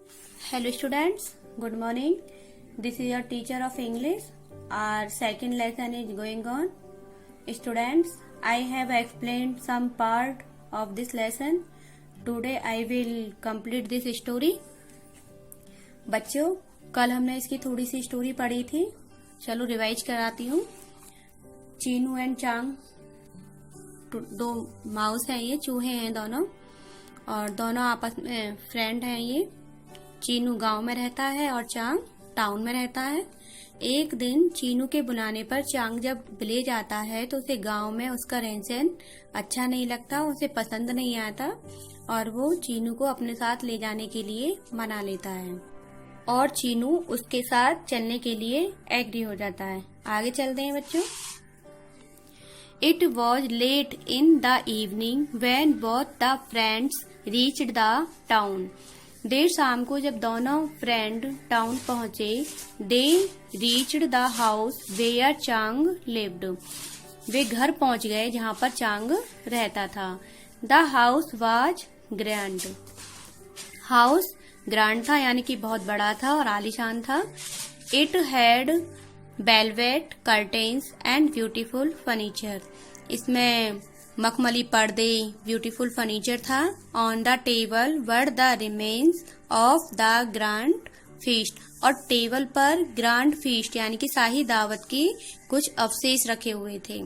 Hello students, good morning. This is your teacher of English. Our second lesson is going on. Students, I have explained some part of this lesson. Today I will complete this story. बच्चों, कल हमने इसकी थोड़ी सी story पढ़ी थी. चलो revise कराती हूँ. चीनू एंड चांग दो माउस हैं, ये चूहे हैं दोनों, और दोनों आपस में फ्रेंड हैं. ये चीनू गांव में रहता है और चांग टाउन में रहता है. एक दिन चीनू के बुलाने पर चांग जब विलेज आता है तो उसे गांव में उसका रहन सहन अच्छा नहीं लगता, उसे पसंद नहीं आता और वो चीनू को अपने साथ ले जाने के लिए मना लेता है और चीनू उसके साथ चलने के लिए एग्री हो जाता है. आगे चलते हैं बच्चों. It was late in the evening when both the friends reached the town. देर शाम को जब दोनों फ्रेंड टाउन पहुंचे, they reached the house where Chang lived. वे घर पहुंच गए जहां पर चांग रहता था. The house was grand. House grand था यानी कि बहुत बड़ा था और आलीशान था. It had velvet curtains and beautiful furniture. इसमें मखमली पर्दे, ब्यूटीफुल फर्नीचर था. On the table were the remains of the grand feast. और टेबल पर ग्रैंड फीस्ट यानी कि शाही दावत की कुछ अवशेष रखे हुए थे.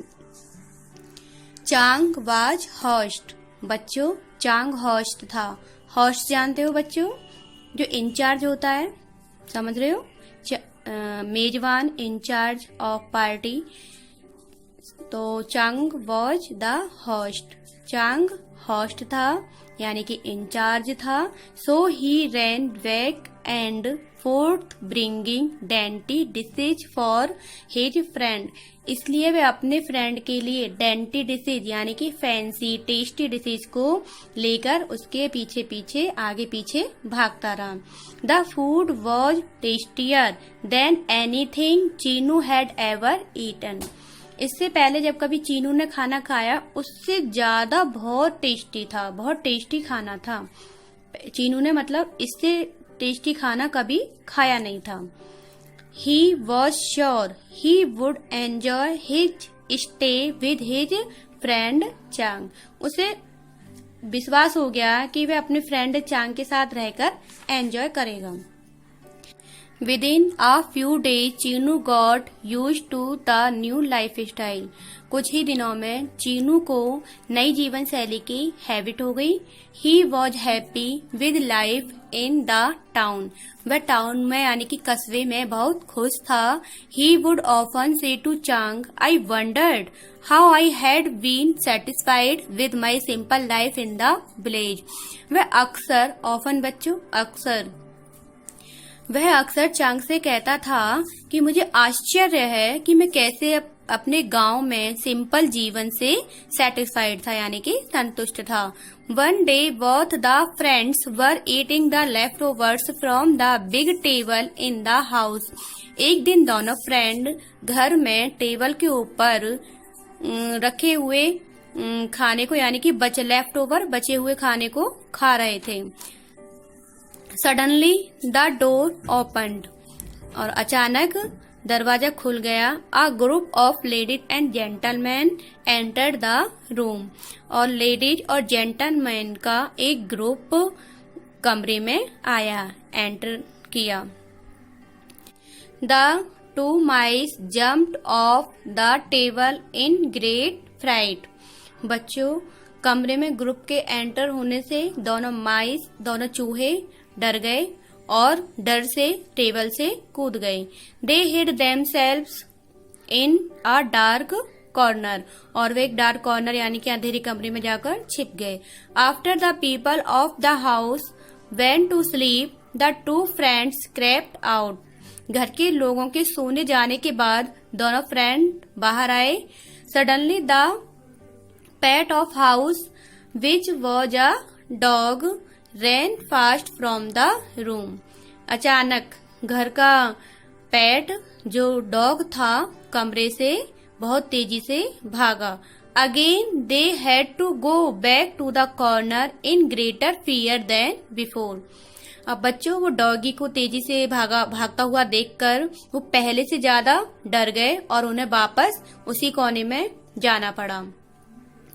चांग वाज होस्ट. बच्चों, चांग होस्ट था. होस्ट जानते हो बच्चों, जो इंचार्ज होता है, समझ रहे हो, मेजबान, इंचार्ज ऑफ पार्टी. तो Chang was the host. Chang host था यानी कि इंचार्ज था. So he ran back and forth bringing dainty dishes for his friend. इसलिए वे अपने फ्रेंड के लिए डेंटी डिशेज यानी कि फैंसी टेस्टी डिशेज को लेकर उसके पीछे पीछे आगे पीछे भागता रहा. The food was tastier than anything Chinu had ever eaten. इससे पहले जब कभी चीनू ने खाना खाया उससे ज्यादा बहुत टेस्टी था, बहुत टेस्टी खाना था. चीनू ने मतलब इससे टेस्टी खाना कभी खाया नहीं था. He was sure he would enjoy his stay with his friend Chang. उसे विश्वास हो गया कि वह अपने फ्रेंड चांग के साथ रहकर एंजॉय करेगा. Within a few days, Chinu got used to the new lifestyle. कुछ ही दिनों में चीनू को नई जीवन शैली की हैबिट हो गई. He was happy with life in the town. वह टाउन में यानी कि कस्बे में बहुत खुश था. He would often say to Chang, I wondered how I had been satisfied with my simple life in the village. वह अक्सर, often बच्चों, वह अक्सर चांग से कहता था कि मुझे आश्चर्य है कि मैं कैसे अपने गांव में सिंपल जीवन से सेटिस्फाइड था यानी कि संतुष्ट था. One day both the friends were eating the left overs from the big table in the house. एक दिन दोनों फ्रेंड घर में टेबल के ऊपर रखे हुए खाने को यानी कि लेफ्ट ओवर बचे हुए खाने को खा रहे थे. Suddenly the door opened. और अचानक दरवाजा खुल गया. A group of ladies and gentleman entered the room. और लेडीज और जेंटलमैन का एक ग्रुप कमरे में आया, एंटर किया. The two mice jumped off the table in great fright. बच्चों, कमरे में ग्रुप के एंटर होने से दोनों माइस, दोनों चूहे डर गए और डर से टेबल से कूद गए. They hid themselves in a dark corner. और वे एक डार्क कॉर्नर यानी कि अंधेरी कमरे में जाकर छिप गए. After the people of the house went to sleep the two friends crept out. घर के लोगों के सोने जाने के बाद दोनों फ्रेंड बाहर आए. Suddenly the pet of house which was a dog ran fast from the room. अचानक घर का पेट जो डॉग था कमरे से बहुत तेजी से भागा. Again they had to go back to the corner in greater fear than before. अब बच्चों वो डॉगी को तेजी से भागता हुआ देखकर वो पहले से ज्यादा डर गए और उन्हें वापस उसी कोने में जाना पड़ा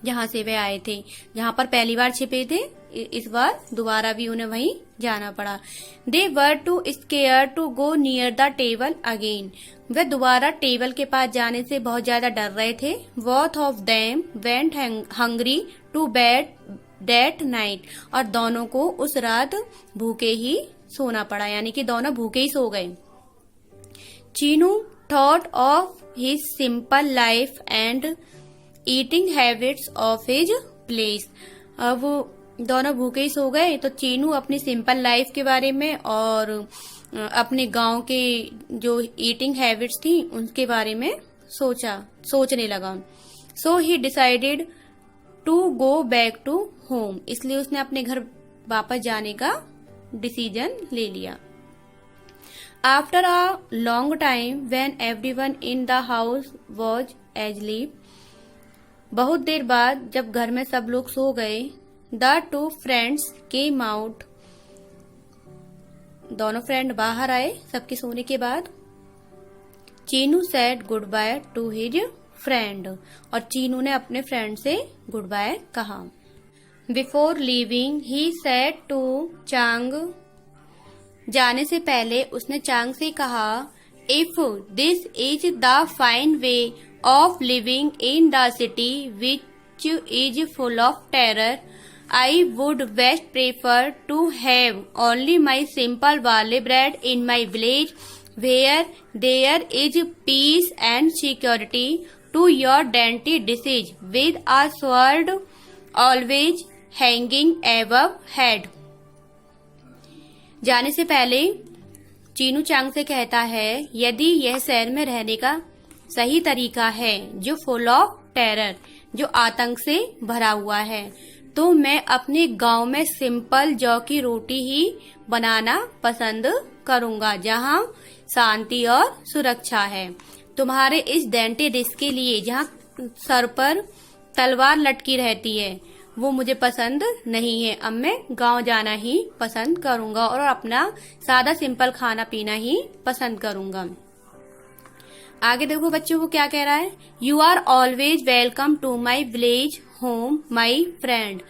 जहां से वे आए थे। जहां पर पहली बार छिपे थे, इस बार दोबारा भी उन्हें वहीं जाना पड़ा। They were too scared to go near the table again. वे दोबारा टेबल के पास जाने से बहुत ज्यादा डर रहे थे। Both of them went hungry to bed that night. और दोनों को उस रात भूखे ही सोना पड़ा, यानी कि दोनों भूखे ही सो गए। Chinu thought of his simple life and eating habits of his place. अब दोनों भूखे ही सो गए तो चीनू अपनी सिंपल लाइफ के बारे में और अपने गांव के जो ईटिंग हैबिट्स थी उनके बारे में सोचने लगा। So he decided to go back to home. इसलिए उसने अपने घर वापस जाने का डिसीजन ले लिया। After a long time when everyone in the house was asleep, बहुत देर बाद जब घर में सब लोग सो गए, the two friends came out. दोनों फ्रेंड बाहर आए सबके सोने के बाद। Cheenu said goodbye to his friend. और चीनू ने अपने फ्रेंड से गुड बाय कहा। Before leaving he said to Chang. जाने से पहले उसने चांग से कहा, if this is the fine way of living in the city which is full of terror, I would best prefer to have only my simple barley bread in my village where there is peace and security to your dainty dishes with a sword always hanging above head। जाने से पहले चीनू चांग से कहता है, यदि यह शहर में रहने का सही तरीका है जो फुल ऑफ टेरर, जो आतंक से भरा हुआ है, तो मैं अपने गांव में सिंपल जौ की रोटी ही बनाना पसंद करूंगा जहां शांति और सुरक्षा है। तुम्हारे इस डेंटी डिश के लिए जहां सर पर तलवार लटकी रहती है वो मुझे पसंद नहीं है। अब मैं गांव जाना ही पसंद करूंगा और अपना सादा सिंपल खाना पीना ही पसंद करूंगा। आगे देखो बच्चों को क्या कह रहा है, you are always welcome to my village home my friend.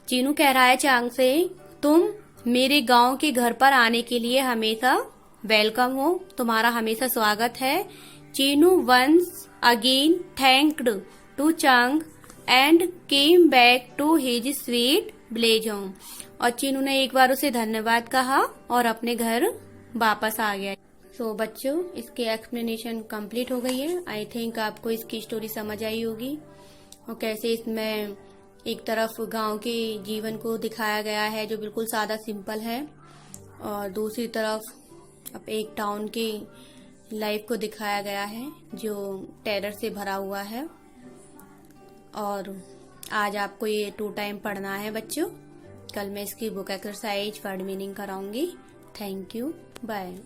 Chinu कह रहा है चांग से, तुम मेरे गांव के घर पर आने के लिए हमेशा वेलकम हो, तुम्हारा हमेशा स्वागत है। Chinu once again thanked to Chang and came back to his sweet village home. और चीनू ने एक बार उसे धन्यवाद कहा और अपने घर वापस आ गया। सो बच्चों इसकी एक्सप्लेनेशन कंप्लीट हो गई है। आई थिंक आपको इसकी स्टोरी समझ आई होगी और कैसे इसमें एक तरफ गांव के जीवन को दिखाया गया है जो बिल्कुल सादा सिंपल है और दूसरी तरफ अब एक टाउन की लाइफ को दिखाया गया है जो टेरर से भरा हुआ है। और आज आपको ये 2 टाइम पढ़ना है बच्चों। कल मैं इसकी बुक एक्सरसाइज वर्ड मीनिंग कराऊंगी। Thank you, bye.